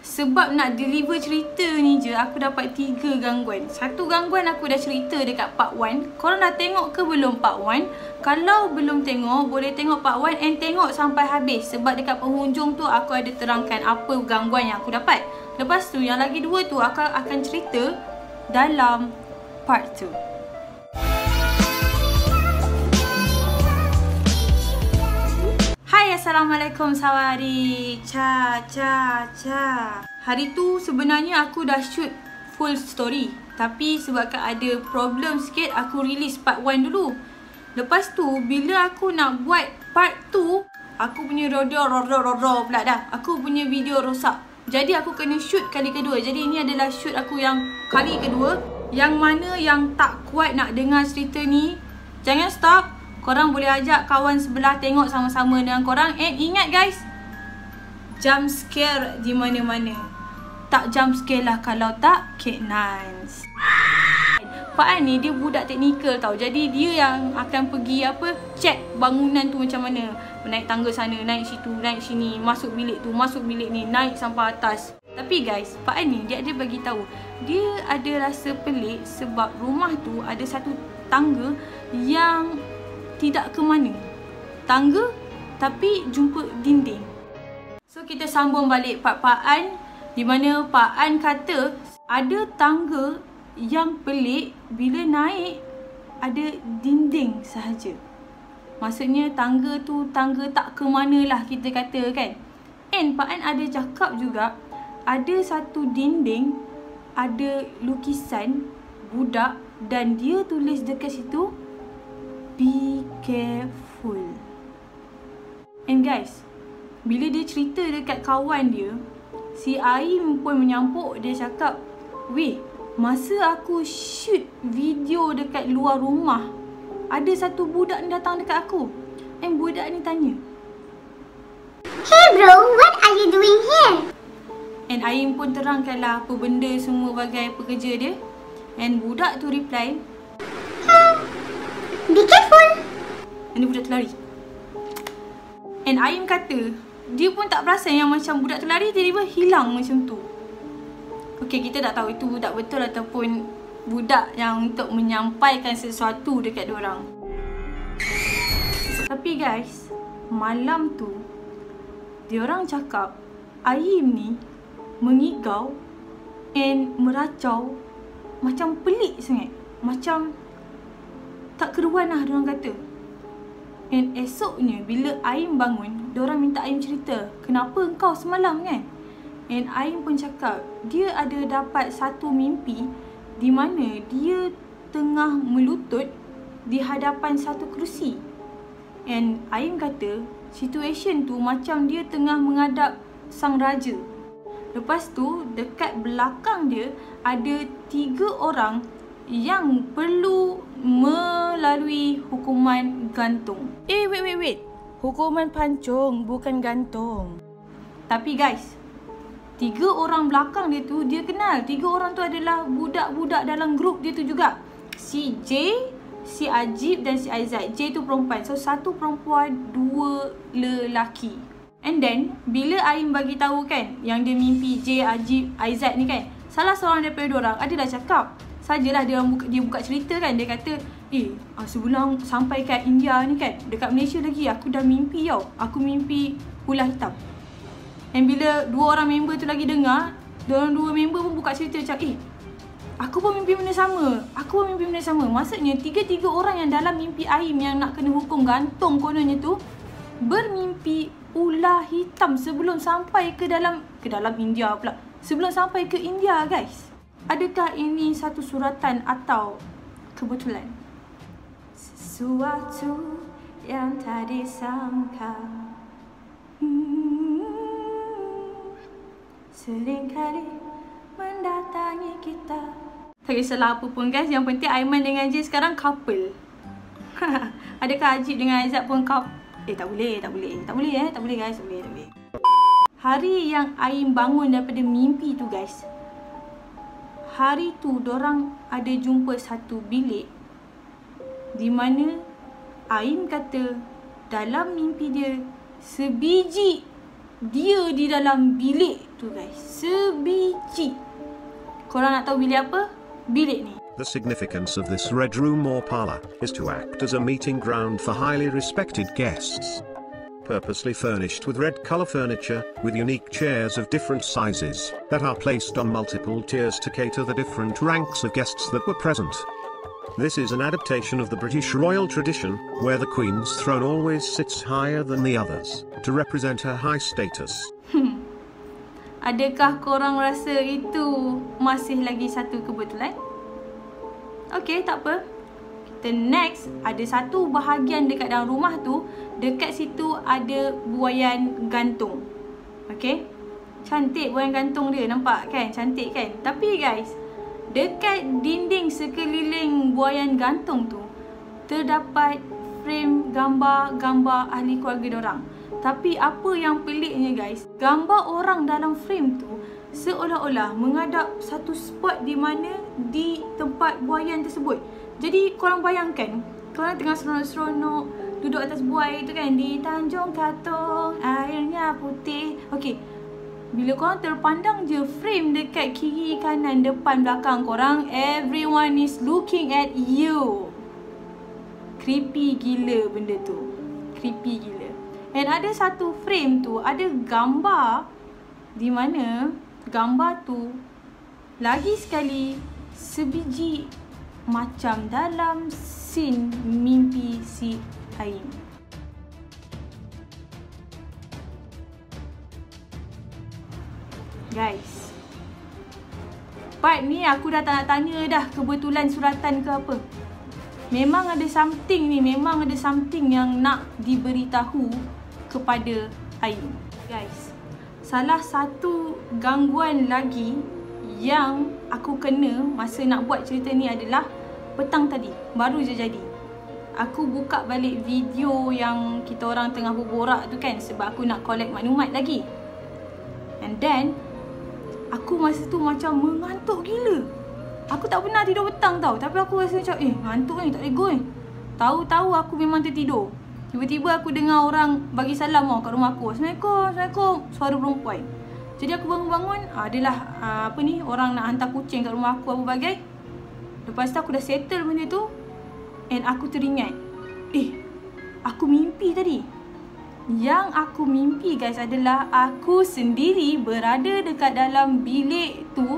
Sebab nak deliver cerita ni je, aku dapat 3 gangguan. Satu gangguan aku dah cerita dekat part 1. Korang dah tengok ke belum part 1? Kalau belum tengok, boleh tengok part 1 and tengok sampai habis. Sebab dekat penghujung tu aku ada terangkan apa gangguan yang aku dapat. Lepas tu yang lagi 2 tu aku akan cerita dalam part 2. Hai, Assalamualaikum sawari. Hari tu sebenarnya aku dah shoot full story, tapi sebabkan ada problem sikit, aku release part 1 dulu. Lepas tu bila aku nak buat part 2, aku punya rodo pula dah. Aku punya video rosak. Jadi aku kena shoot kali kedua. Jadi ini adalah shoot aku yang kali kedua. Yang mana yang tak kuat nak dengar cerita ni, jangan stop. Korang boleh ajak kawan sebelah tengok sama-sama dengan korang. And ingat guys, jump scare di mana-mana. Tak jump scare lah kalau tak Kate Nance. Pak An ni dia budak teknikal tau. Jadi dia yang akan pergi check bangunan tu macam mana. Naik tangga sana, naik situ, naik sini, masuk bilik tu, masuk bilik ni, naik sampai atas. Tapi guys, Pak An ni dia ada bagi tahu, dia ada rasa pelik sebab rumah tu ada satu tangga yang tidak ke mana. Tangga tapi jumpa dinding. So kita sambung balik Pak An, di mana Pak An kata ada tangga yang pelik bila naik ada dinding sahaja. Maksudnya tangga tu tangga tak ke mana lah kita kata kan. And Pak An ada cakap juga ada satu dinding ada lukisan budak dan dia tulis dekat situ, be careful. And guys, bila dia cerita dekat kawan dia, si Aim pun menyampuk. Dia cakap, weh, masa aku shoot video dekat luar rumah, ada satu budak ni datang dekat aku. And budak ni tanya, hey bro, what are you doing here? And Aim pun terangkanlah apa benda semua bagai pekerja dia. And budak tu reply, Be careful. And budak tu lari. And Aim kata dia pun tak perasan yang macam budak tu lari tiba-tiba hilang macam tu. Okay, kita tak tahu itu budak betul ataupun budak yang untuk menyampaikan sesuatu dekat diorang. Tapi guys, malam tu diorang cakap Aim ni mengigau and meracau macam pelik sangat. Macam tak keruan lah diorang kata. And esoknya bila Aim bangun, diorang minta Aim cerita, kenapa engkau semalam kan? And Aim pun cakap dia ada dapat satu mimpi di mana dia tengah melutut di hadapan satu kerusi. And Aim kata situation tu macam dia tengah menghadap sang raja. Lepas tu dekat belakang dia ada 3 orang yang perlu melalui hukuman gantung. Wait. Hukuman pancung, bukan gantung. Tapi guys, 3 orang belakang dia tu dia kenal. 3 orang tu adalah budak-budak dalam grup dia tu juga. Si J, si Ajib dan si Aizat. J tu perempuan. So 1 perempuan, 2 lelaki. And then bila Aim bagi tahu kan yang dia mimpi J, Ajib, Aizat ni kan, salah seorang daripada diorang adalah cakap, sajalah dia buka cerita kan. Dia kata, sebelum sampai kat India ni kan, dekat Malaysia lagi, aku dah mimpi tau. Aku mimpi ular hitam. And bila 2 orang member tu lagi dengar, diorang 2 member pun buka cerita macam, aku pun mimpi benda sama. Aku pun mimpi benda sama. Maksudnya 3 orang yang dalam mimpi Aim yang nak kena hukum gantung kononnya tu bermimpi ular hitam sebelum sampai ke dalam India pula. Sebelum sampai ke India guys. Adakah ini satu suratan atau kebetulan? Sesuatu yang tak disangka seringkali mendatangi kita. Tak kisahlah apa pun guys, yang penting Aiman dengan J sekarang couple. Adakah Ajib dengan Aizat pun couple? Tak boleh guys, tak boleh. Hari yang Aim bangun daripada mimpi tu guys, hari tu dorang ada jumpa satu bilik di mana Aim kata dalam mimpi dia sebiji dia di dalam bilik tu guys. sebiji. Korang nak tahu bilik apa? Bilik ni. The significance of this red room or parlor is to act as a meeting ground for highly respected guests. Purposely furnished with red color furniture, with unique chairs of different sizes, that are placed on multiple tiers to cater the different ranks of guests that were present. This is an adaptation of the British royal tradition, where the Queen's throne always sits higher than the others, to represent her high status. Adakah korang rasa itu masih lagi satu kebetulan? Okay, tak apa. Kita next, ada satu bahagian dekat dalam rumah tu, dekat situ ada buaian gantung. Okay, cantik buaian gantung dia, nampak kan? Cantik kan? Tapi guys, dekat dinding sekeliling buaian gantung tu terdapat frame gambar-gambar ahli keluarga dorang. Tapi apa yang peliknya guys, gambar orang dalam frame tu seolah-olah menghadap satu spot di mana di tempat buaian tersebut. Jadi korang bayangkan, korang tengah seronok-seronok duduk atas buai tu kan, di Tanjung Katong, airnya putih. Okey, bila korang terpandang je frame dekat kiri, kanan, depan, belakang korang, everyone is looking at you. Creepy gila benda tu. Creepy gila. And ada satu frame tu, ada gambar di mana gambar tu lagi sekali sebiji macam dalam scene mimpi si Aim. Guys, part ni aku dah tak nak tanya dah kebetulan suratan ke apa. Memang ada something ni, memang ada something yang nak diberitahu kepada Aim. Guys, salah satu gangguan lagi yang aku kena masa nak buat cerita ni adalah petang tadi, baru je jadi. Aku buka balik video yang kita orang tengah berborak tu kan, sebab aku nak collect maklumat lagi. And then, aku masa tu macam mengantuk gila. Aku tak pernah tidur petang tau, tapi aku rasa macam ngantuk ni, tak boleh go ni. Tahu-tahu aku memang tertidur. Tiba-tiba aku dengar orang bagi salam kat rumah aku. Assalamualaikum, Assalamualaikum, suara perempuan. Jadi aku bangun-bangun, adalah orang nak hantar kucing kat rumah aku apa bagai. Lepas tu aku dah settle benda tu, and aku teringat, aku mimpi tadi. Yang aku mimpi guys adalah aku sendiri berada dekat dalam bilik tu.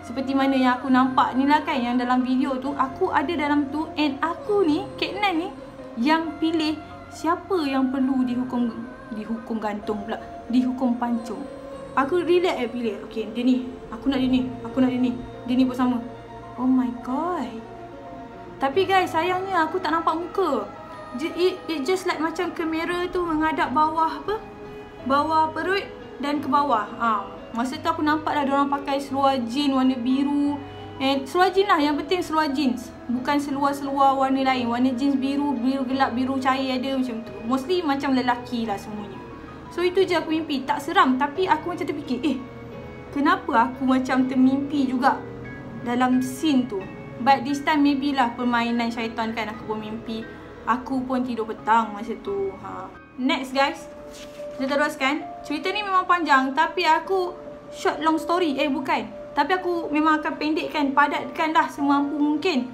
Seperti mana yang aku nampak ni lah kan, yang dalam video tu, aku ada dalam tu, and aku ni, Kak Nan ni, yang pilih siapa yang perlu dihukum gantung pula, dihukum pancung. Aku relax pilih. Okay, dia ni, aku nak dia ni, aku nak dia ni, dia ni pun sama. Oh my god. Tapi guys, sayangnya aku tak nampak muka. It just like macam kamera tu menghadap bawah apa? Bawah perut dan ke bawah. Masa tu aku nampak dah diorang pakai seluar jeans warna biru. Seluar jeans lah, yang penting seluar jeans. Bukan seluar-seluar warna lain. Warna jeans biru, biru gelap, biru cair ada macam tu. Mostly macam lelaki lah semuanya. So itu je aku mimpi. Tak seram, tapi aku macam terfikir, kenapa aku macam termimpi juga dalam scene tu. But this time maybe lah permainan syaitan kan, aku pun mimpi. Aku pun tidur petang masa tu. Next guys, kita teruskan. Cerita ni memang panjang, tapi aku short long story. Bukan, tapi aku memang akan pendekkan, padatkan lah semampu mungkin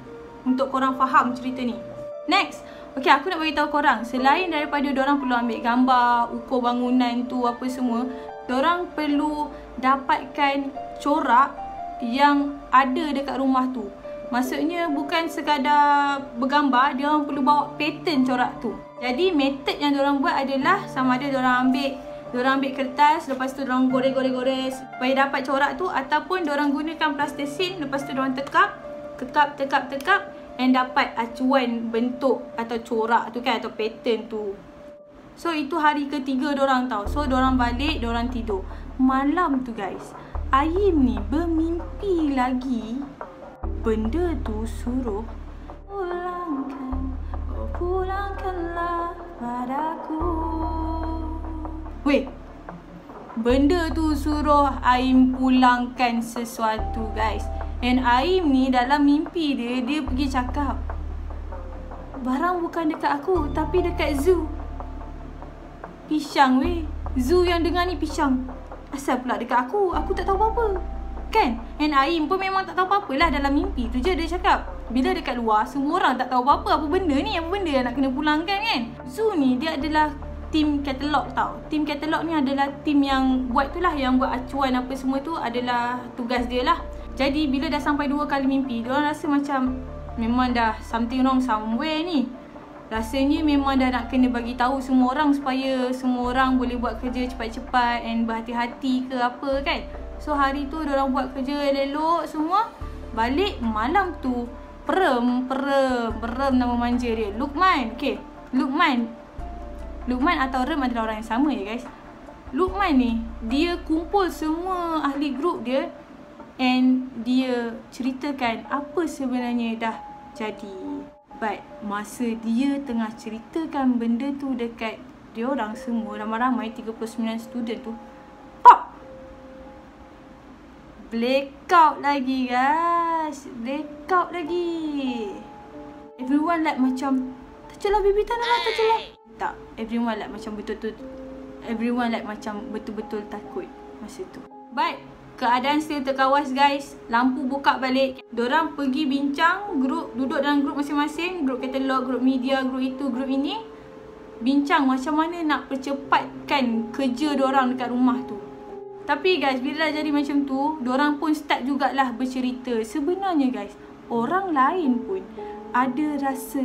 untuk korang faham cerita ni. Next, okay, aku nak beritahu korang, selain daripada dorang perlu ambil gambar, ukur bangunan tu apa semua, dorang perlu dapatkan corak yang ada dekat rumah tu. Maksudnya bukan sekadar bergambar, dia orang perlu bawa pattern corak tu. Jadi method yang diorang buat adalah sama ada diorang ambil kertas, lepas tu diorang gores-gores supaya dapat corak tu, ataupun diorang gunakan plastisin, lepas tu diorang tekap and dapat acuan bentuk atau corak tu kan, atau pattern tu. So itu hari ketiga diorang tau. So diorang balik, diorang tidur. Malam tu guys, Aim ni bermimpi lagi. Benda tu suruh pulangkanlah padaku. Wait, benda tu suruh Aim pulangkan sesuatu guys. And Aim ni dalam mimpi dia pergi cakap, barang bukan dekat aku, tapi dekat zoo. Pisang weh, zoo yang dengar ni pisang. Asal pula dekat aku tak tahu apa-apa. Kan? And Aim pun memang tak tahu apa-apa lah dalam mimpi tu je dia cakap. Bila dekat luar, semua orang tak tahu apa-apa. Apa benda ni? Apa benda yang nak kena pulangkan kan? Zoo ni dia adalah tim katalog tau. Tim katalog ni adalah tim yang buat tu lah, yang buat acuan apa semua tu adalah tugas dia lah. Jadi bila dah sampai 2 kali mimpi, diorang rasa macam memang dah something wrong somewhere ni. Rasanya memang dah nak kena bagi tahu semua orang supaya semua orang boleh buat kerja cepat-cepat and berhati-hati ke apa kan. So hari tu diorang buat kerja elok semua. Balik malam tu Perem nama manja dia Lukman. Okay, Lukman atau Rem adalah orang yang sama ya guys. Lukman ni dia kumpul semua ahli grup dia and dia ceritakan apa sebenarnya dah jadi. But masa dia tengah ceritakan benda tu dekat diorang semua, ramai-ramai 39 student tu, pop! Blackout lagi guys. Blackout lagi. Everyone like macam tercelah baby tanah lah, tercelah. Tak, everyone like macam betul-betul takut masa tu. But keadaan still terkawas guys. Lampu buka balik. Diorang pergi bincang, duduk dalam grup masing-masing, grup katalog, grup media, grup itu, grup ini. Bincang macam mana nak percepatkan kerja diorang dekat rumah tu. Tapi guys, bila dah jadi macam tu, diorang pun start jugalah bercerita. Sebenarnya guys, orang lain pun ada rasa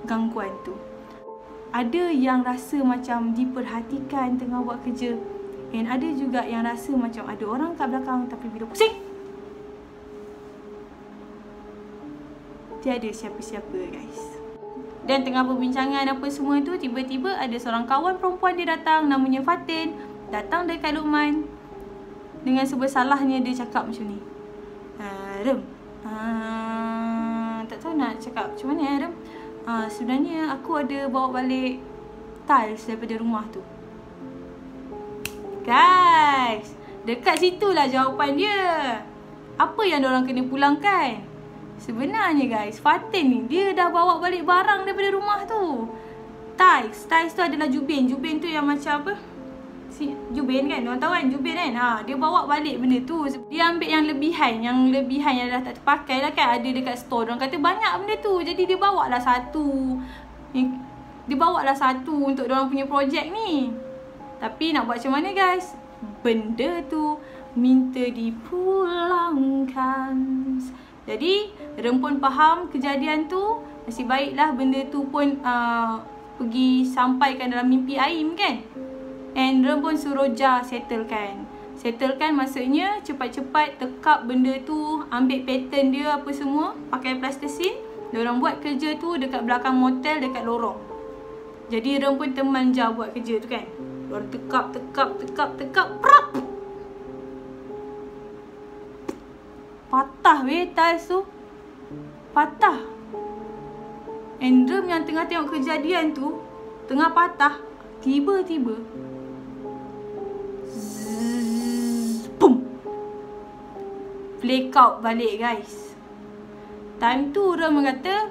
gangguan tu. Ada yang rasa macam diperhatikan tengah buat kerja. And ada juga yang rasa macam ada orang kat belakang tapi bila pusing, tiada siapa-siapa guys. Dan tengah perbincangan apa semua tu, tiba-tiba ada seorang kawan perempuan dia datang, namanya Fatin. Datang dekat Lukman. Dengan sebersalahnya dia cakap macam ni. Rem, tak tahu nak cakap macam mana Rem. Sebenarnya aku ada bawa balik tiles daripada rumah tu. Guys, dekat situlah jawapan dia. Apa yang diorang kena pulangkan? Sebenarnya guys, Fatin ni dia dah bawa balik barang daripada rumah tu. Tiles tu adalah jubin. Jubin tu yang macam apa? Jubin kan? Diorang tahu kan jubin kan? Dia bawa balik benda tu. Dia ambil yang lebihan yang dah tak terpakai lah kan. Ada dekat store. Diorang kata banyak benda tu. Jadi dia bawa lah satu. Untuk diorang punya projek ni. Tapi nak buat macam mana guys? Benda tu minta dipulangkan. Jadi Rem pun faham kejadian tu. Nasib baiklah benda tu pun pergi sampaikan dalam mimpi Aim kan. And Rem pun suruh Jah settlekan. Settlekan maksudnya cepat-cepat tekap benda tu, ambil pattern dia apa semua, pakai plastisin. Diorang buat kerja tu dekat belakang motel, dekat lorong. Jadi Rem pun teman Jah buat kerja tu kan. Diorang tekap, prap! Patah weh tiles tu. Patah. And Rem yang tengah tengok kejadian tu, tengah patah, tiba-tiba pum, blackout balik guys. Time tu Rem kata,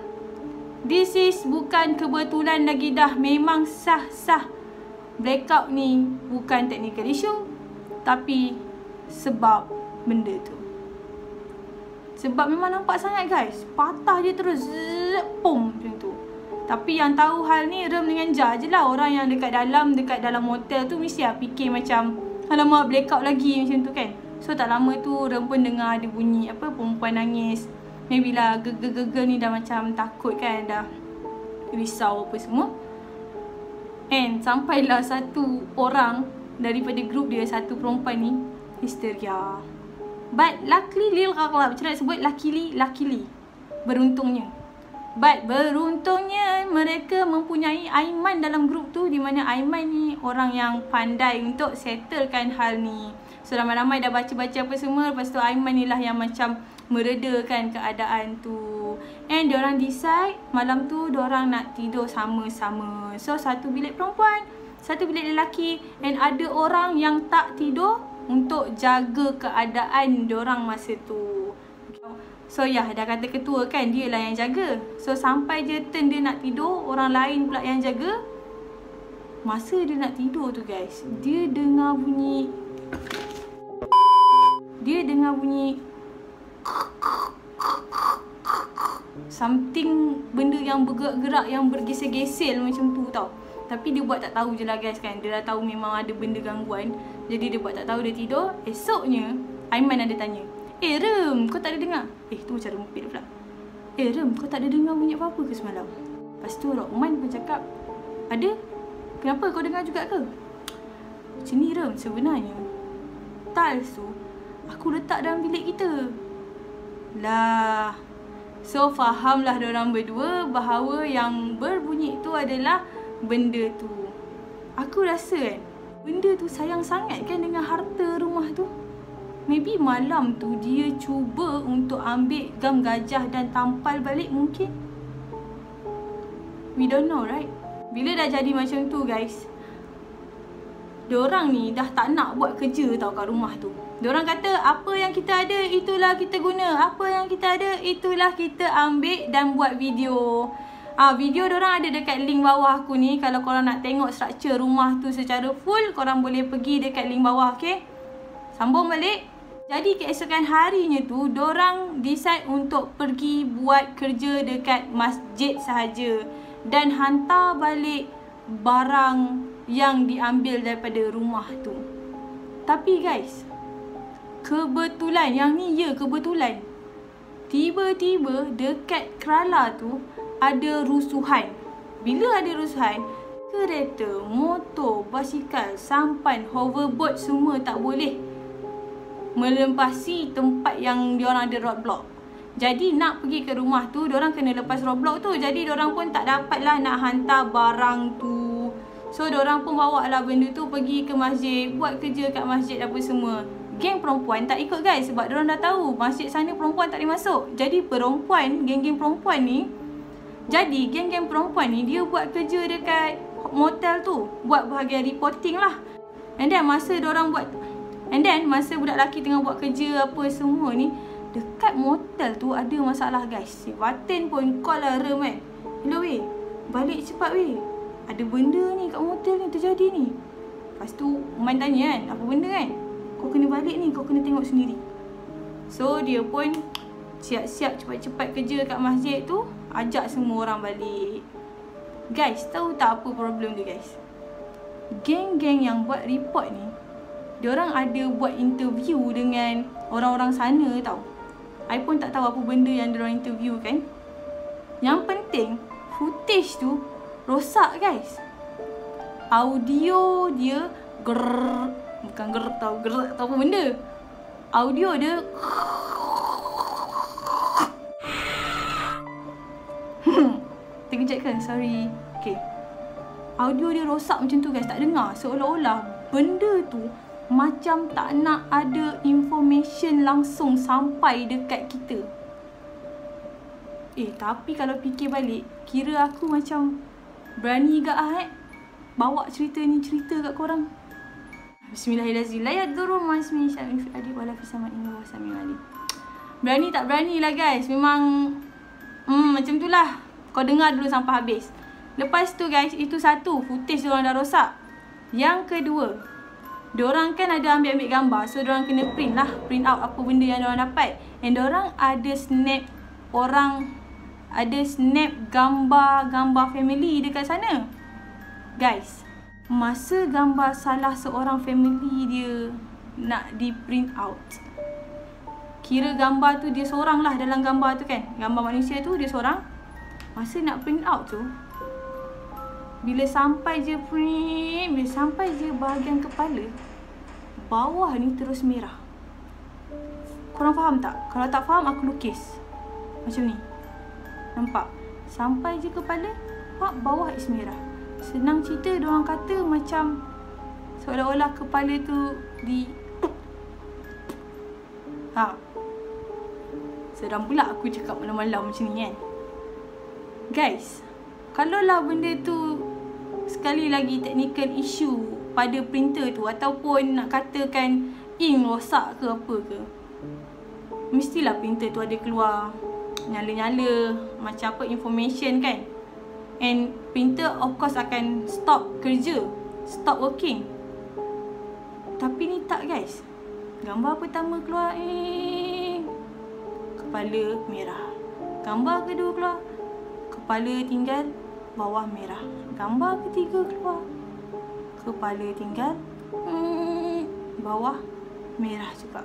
this is bukan kebetulan lagi dah, memang sah-sah. Blackout ni bukan technical issue, tapi sebab benda tu. Sebab memang nampak sangat guys, patah je terus, pum macam tu. Tapi yang tahu hal ni Rem dengan Jah je lah. Orang yang dekat dalam hotel tu mesti lah fikir macam, alamak blackout lagi macam tu kan. So tak lama tu Rem pun dengar ada bunyi apa, perempuan nangis. Maybe lah gegel ni dah macam takut kan, dah risau apa semua. And sampailah satu orang daripada grup dia, satu perempuan ni histeria. But luckily, macam nak sebut, luckily beruntungnya. But beruntungnya mereka mempunyai Aiman dalam grup tu, di mana Aiman ni orang yang pandai untuk settlekan hal ni. So ramai-ramai dah baca-baca apa semua. Lepas tu Aiman ni lah yang macam meredakan keadaan tu. And diorang decide malam tu diorang nak tidur sama-sama. So satu bilik perempuan, satu bilik lelaki. And ada orang yang tak tidur untuk jaga keadaan diorang masa tu. So dah kata ketua kan, dia lah yang jaga. So sampai je turn dia nak tidur, orang lain pula yang jaga. Masa dia nak tidur tu guys, dia dengar bunyi dengar bunyi something, benda yang bergerak-gerak, yang bergesel-gesel macam tu tau. Tapi dia buat tak tahu je lah guys kan. Dia dah tahu memang ada benda gangguan. Jadi dia buat tak tahu, dia tidur. Esoknya Aiman ada tanya, Rem, kau tak ada dengar? Tu macam rempit pula. Rem, kau tak ada dengar bunyi apa-apa ke semalam? Lepas tu Rockman pun cakap, ada? Kenapa, kau dengar juga ke? Macam ni Rem, sebenarnya tiles tu aku letak dalam bilik kita. Lah, so fahamlah diorang berdua bahawa yang berbunyi tu adalah benda tu. Aku rasa kan, benda tu sayang sangat kan dengan harta rumah tu. Maybe malam tu dia cuba untuk ambil gam gajah dan tampal balik mungkin. We don't know, right? Bila dah jadi macam tu guys, diorang ni dah tak nak buat kerja tau kat rumah tu. Diorang kata apa yang kita ada itulah kita guna, apa yang kita ada itulah kita ambil dan buat video. Video diorang ada dekat link bawah aku ni. Kalau korang nak tengok struktur rumah tu secara full, korang boleh pergi dekat link bawah, okay? Sambung balik. Jadi keesokan harinya tu, diorang decide untuk pergi buat kerja dekat masjid sahaja dan hantar balik barang yang diambil daripada rumah tu. Tapi guys, kebetulan, yang ni kebetulan, tiba-tiba dekat Kerala tu ada rusuhan. Bila ada rusuhan, kereta, motor, basikal, sampan, hoverboard semua tak boleh melempasi tempat yang diorang ada roadblock. Jadi nak pergi ke rumah tu, diorang kena lepas roadblock tu. Jadi diorang pun tak dapat lah nak hantar barang tu. So diorang pun bawa lah benda tu pergi ke masjid, buat kerja kat masjid apa semua. Geng perempuan tak ikut guys, sebab diorang dah tahu masjid sana perempuan tak boleh masuk. Jadi perempuan, geng-geng perempuan ni, dia buat kerja dekat motel tu, buat bahagian reporting lah. And then masa budak lelaki tengah buat kerja apa semua ni, dekat motel tu ada masalah guys. Si Fatin pun call lah Rem kan, hello weh, balik cepat weh, ada benda ni kat motel ni terjadi ni. Lepas tu Man tanya kan, apa benda kan? Kau kena balik ni, kau kena tengok sendiri. So dia pun siap-siap cepat-cepat kerja kat masjid tu, ajak semua orang balik. Guys, tahu tak apa problem dia guys? Geng-geng yang buat report ni, diorang ada buat interview dengan orang-orang sana tau. I pun tak tahu apa benda yang diorang interview kan. Yang penting footage tu rosak guys. Audio dia bukan tau apa benda. Audio dia terkejut ke? Sorry. Okay, audio dia rosak macam tu guys, tak dengar. Seolah-olah benda tu macam tak nak ada information langsung sampai dekat kita. Tapi kalau fikir balik, kira aku macam berani gak bawa cerita kat korang. Bismillahirrahmanirrahim. La yadurru ma'ismi syai'un fil ardi wala fis sama'i wa sami'un alim. Berani tak berani lah guys. Memang macam tu lah. Kau dengar dulu sampai habis. Lepas tu guys, itu satu, footage diorang dah rosak. Yang kedua, diorang kan ada ambil gambar. So diorang kena print out apa benda yang diorang dapat. And diorang ada snap gambar family dekat sana. Guys, masa gambar salah seorang family dia nak di print out, kira gambar tu dia seorang lah dalam gambar tu kan, gambar manusia tu dia seorang. Masa nak print out tu, bila sampai je bahagian kepala, bawah ni terus merah. Korang faham tak? Kalau tak faham, aku lukis macam ni. Nampak? Sampai je kepala, bawah is merah. Senang cerita, diorang kata macam seolah-olah kepala tu seram pula aku cakap malam-malam macam ni kan. Guys, kalaulah benda tu sekali lagi technical issue pada printer tu, ataupun nak katakan ink rosak ke apa ke, mestilah printer tu ada keluar nyala-nyala macam apa information kan. And printer of course akan stop kerja, stop working. Tapi ni tak guys. Gambar pertama keluar, kepala merah. Gambar kedua keluar, kepala tinggal, bawah merah. Gambar ketiga keluar, kepala tinggal, bawah merah juga.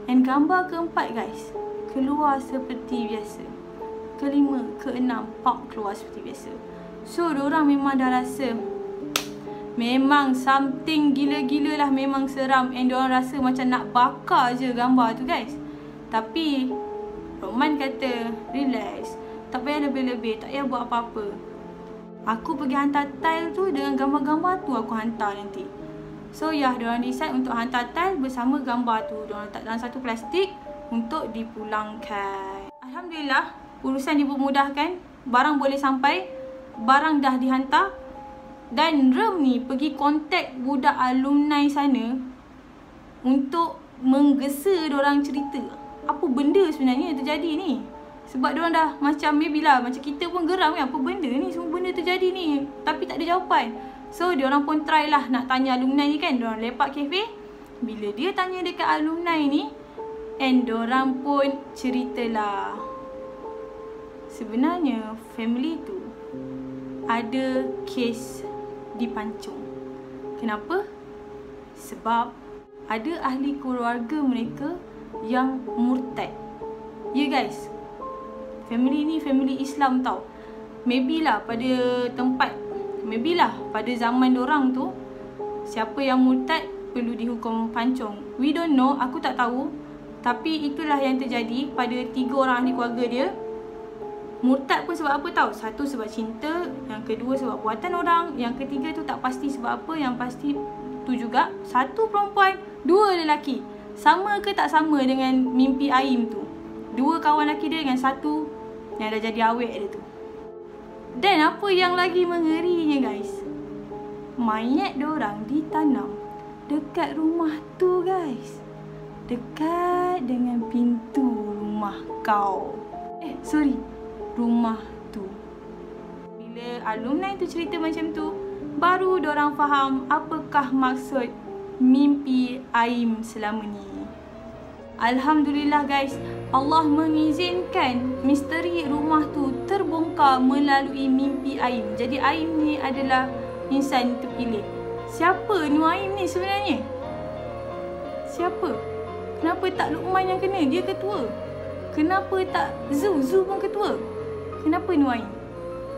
Dan gambar keempat guys, keluar seperti biasa. Kelima, keenam, keluar seperti biasa. So, diorang memang dah rasa memang something gila-gila lah, memang seram. And diorang rasa macam nak bakar je gambar tu guys. Tapi Luqman kata, relax, tak payah lebih-lebih, tak payah buat apa-apa. Aku pergi hantar tile tu dengan gambar-gambar tu aku hantar nanti. So diorang decide untuk hantar tile bersama gambar tu. Diorang letak dalam satu plastik untuk dipulangkan. Alhamdulillah, urusan dipermudahkan. Barang boleh sampai, barang dah dihantar. Dan Rem ni pergi kontak budak alumni sana untuk menggesa diorang cerita apa benda sebenarnya yang terjadi ni. Sebab diorang dah macam maybe lah, macam kita pun geram kan, apa benda ni, semua benda terjadi ni, tapi tak ada jawapan. So diorang pun try lah nak tanya alumni ni kan. Diorang lepak kafe. Bila dia tanya dekat alumni ni, and diorang pun ceritalah, sebenarnya family tu ada kes dipancung. Kenapa? Sebab ada ahli keluarga mereka yang murtad. Ya guys, family ni family Islam tau. Maybe lah pada tempat, maybe lah pada zaman dorang tu, siapa yang murtad perlu dihukum pancung. We don't know, aku tak tahu. Tapi itulah yang terjadi pada 3 orang ahli keluarga dia. Murtad pun sebab apa tahu? Satu sebab cinta, yang kedua sebab buatan orang, yang ketiga tu tak pasti sebab apa, yang pasti tu juga 1 perempuan, 2 lelaki. Sama ke tak sama dengan mimpi Aim tu? 2 kawan lelaki dia dengan 1 yang dah jadi awet dia tu. Dan apa yang lagi mengerinya guys, mayat diorang ditanam dekat rumah tu guys. Dekat dengan pintu rumah kau. Rumah tu. Bila alumni tu cerita macam tu, baru diorang faham apakah maksud mimpi Aim selama ni. Alhamdulillah guys, Allah mengizinkan misteri rumah tu terbongkar melalui mimpi Aim. Jadi Aim ni adalah insan terpilih. Siapa Nuaim ni sebenarnya? Siapa? Kenapa tak Luqman yang kena? Dia ketua. Kenapa tak Zu pun ketua? Kenapa Nuaim?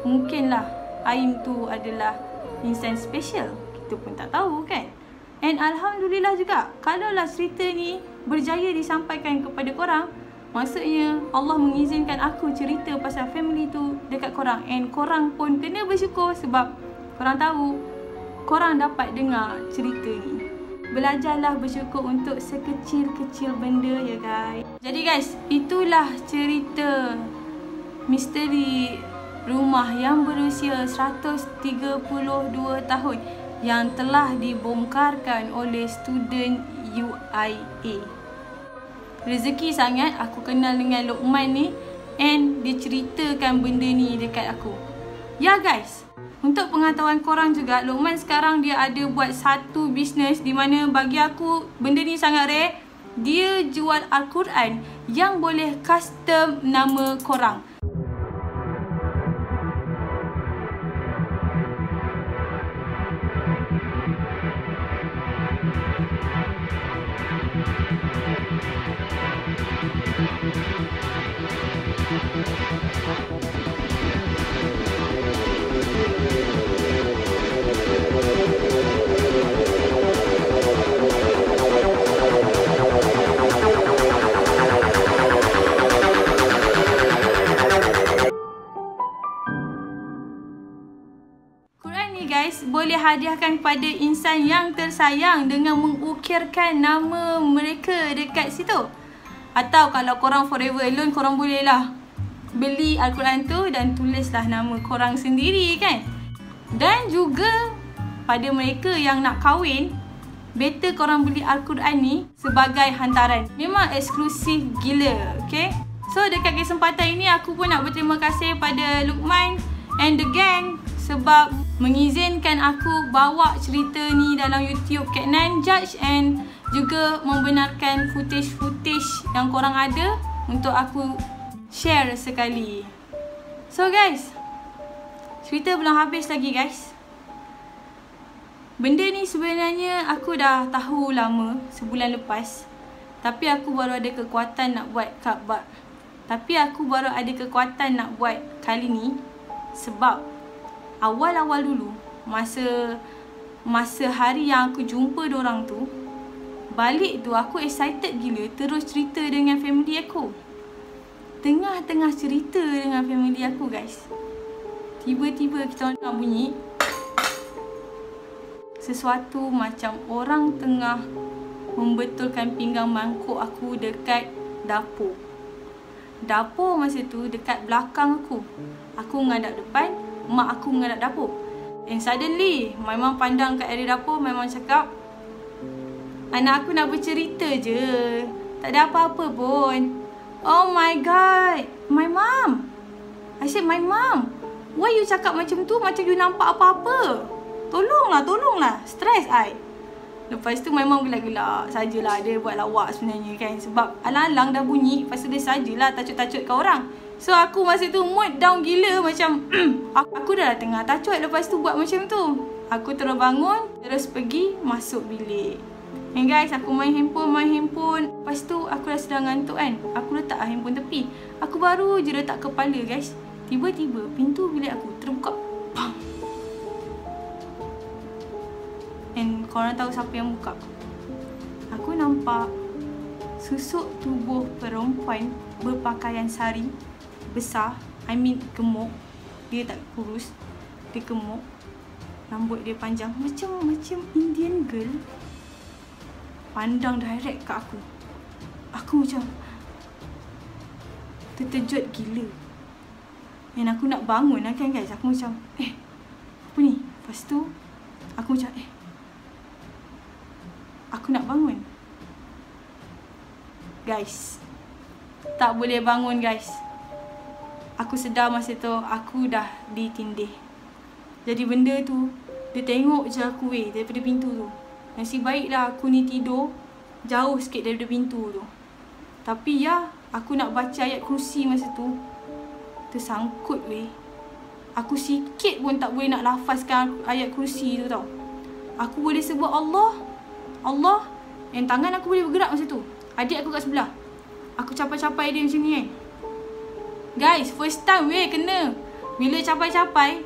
Mungkinlah Aim tu adalah insan special. Kita pun tak tahu kan. And Alhamdulillah juga, kalaulah cerita ni berjaya disampaikan kepada korang, maksudnya Allah mengizinkan aku cerita pasal family tu dekat korang. And korang pun kena bersyukur sebab korang tahu, korang dapat dengar cerita ni. Belajarlah bersyukur untuk sekecil-kecil benda ya guys. Jadi guys, itulah cerita misteri rumah yang berusia 132 tahun yang telah dibongkarkan oleh student UIA. Rezeki sangat aku kenal dengan Luqman ni and dia ceritakan benda ni dekat aku. Ya guys, untuk pengetahuan korang juga, Luqman sekarang dia ada buat satu bisnes di mana bagi aku benda ni sangat rare. Dia jual Al-Quran yang boleh custom nama korang. Boleh hadiahkan pada insan yang tersayang dengan mengukirkan nama mereka dekat situ. Atau kalau korang forever alone, korang bolehlah beli Al-Quran tu dan tulislah nama korang sendiri kan. Dan juga pada mereka yang nak kahwin, better korang beli Al-Quran ni sebagai hantaran. Memang eksklusif gila, okay? So dekat kesempatan ini aku pun nak berterima kasih pada Luqman and the gang sebab mengizinkan aku bawa cerita ni dalam YouTube Cat Nan Judge and juga membenarkan footage-footage yang korang ada untuk aku share sekali. So guys, cerita belum habis lagi guys. Benda ni sebenarnya aku dah tahu lama, sebulan lepas. Tapi aku baru ada kekuatan nak buat kali ni. Sebab awal-awal dulu, masa hari yang aku jumpa diorang tu, balik tu aku excited gila terus cerita dengan family aku. Tengah-tengah cerita dengan family aku guys, tiba-tiba kita orang bunyi sesuatu macam orang tengah membetulkan pinggang mangkuk aku dekat dapur. Dapur masa tu dekat belakang aku. Aku menghadap depan, mak aku menghadap dapur. And suddenly, my mom pandang kat area dapur, my mom cakap, anak aku nak bercerita je, tak ada apa-apa pun. Oh my god, my mom. I said, my mom, why you cakap macam tu, macam you nampak apa-apa? Tolonglah, stress I. Lepas tu my mom gelak-gelak, sajalah dia buat lawak sebenarnya kan. Sebab alang-alang dah bunyi, lepas tu dia sajalah tacut-tacut kat orang. So aku masa tu mood down gila macam aku dah tengah tacut, lepas tu buat macam tu. Aku terus bangun, terus pergi masuk bilik. And guys, aku main handphone. Lepas tu aku dah sedang ngantuk kan. Aku letak handphone tepi. Aku baru je letak kepala guys. Tiba-tiba pintu bilik aku terbuka. Bang. And korang tahu siapa yang buka? Aku nampak susuk tubuh perempuan berpakaian sari besar. I mean gemuk. Dia tak kurus, dia gemuk. Rambut dia panjang macam Indian girl. Pandang direct kat aku. Aku macam terkejut gila. Dan aku nak bangun lah kan guys. Aku macam apa ni? Lepas tu aku macam aku nak bangun. Guys, tak boleh bangun guys. Aku sedar masa tu aku dah ditindih. Jadi benda tu, dia tengok je aku daripada pintu tu. Nasib baiklah aku ni tidur jauh sikit daripada pintu tu. Tapi ya, aku nak baca ayat kursi masa tu, tersangkut Aku sikit pun tak boleh nak lafazkan ayat kursi tu tau. Aku boleh sebut Allah, dan tangan aku boleh bergerak masa tu. Adik aku kat sebelah, aku capai-capai dia macam ni kan. Guys, first time kena. Bila capai-capai,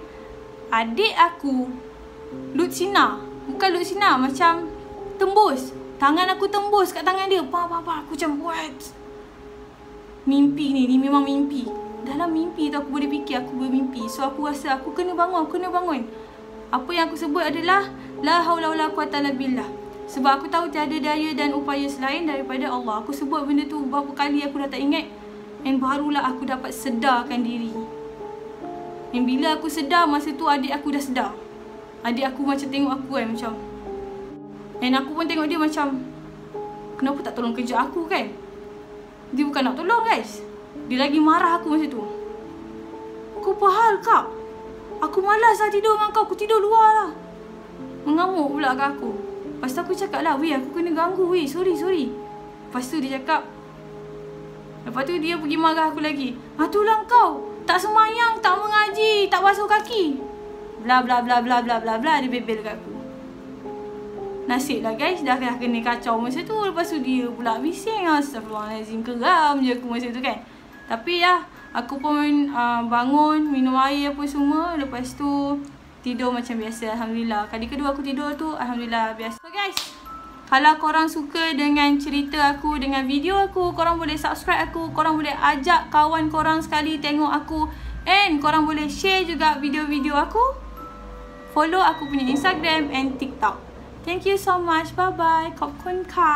adik aku Lutsina. Bukan Lutsina, macam tembus. Tangan aku tembus kat tangan dia. Aku macam what? Mimpi ni memang mimpi. Dalam mimpi tu aku boleh fikir aku bermimpi. So aku rasa aku kena bangun. Apa yang aku sebut adalah la haula wala quwata illa billah. Sebab aku tahu tiada daya dan upaya selain daripada Allah. Aku sebut benda tu berapa kali aku dah tak ingat. Dan barulah aku dapat sedarkan diri. Dan bila aku sedar, masa tu adik aku dah sedar. Adik aku macam tengok aku kan macam. Dan aku pun tengok dia macam, kenapa tak tolong kerja aku kan? Dia bukan nak tolong guys. Dia lagi marah aku masa tu. Kau apa hal kak? Aku malas lah tidur dengan kau. Aku tidur luar lah. Mengamuk pula kat aku. Lepas tu aku cakap lah, aku kena ganggu sorry. Lepas tu dia cakap, lepas tu dia pergi marah aku lagi. Itulah kau, tak semayang, tak mengaji, tak basuh kaki, bla bla bla bla bla bla bla. Dia bebel kat aku. Nasib lah guys, dah kena kacau masa tu. Lepas tu dia pula bising. Astagfirullahaladzim, geram je aku masa tu kan. Tapi ya, aku pun bangun, minum air apa semua. Lepas tu tidur macam biasa, alhamdulillah. Kali kedua aku tidur tu, alhamdulillah biasa. So guys, kalau korang suka dengan cerita aku, dengan video aku, korang boleh subscribe aku, korang boleh ajak kawan korang sekali tengok aku, and korang boleh share juga video-video aku. Follow aku punya Instagram and TikTok. Thank you so much. Bye bye. ขอบคุณค่ะ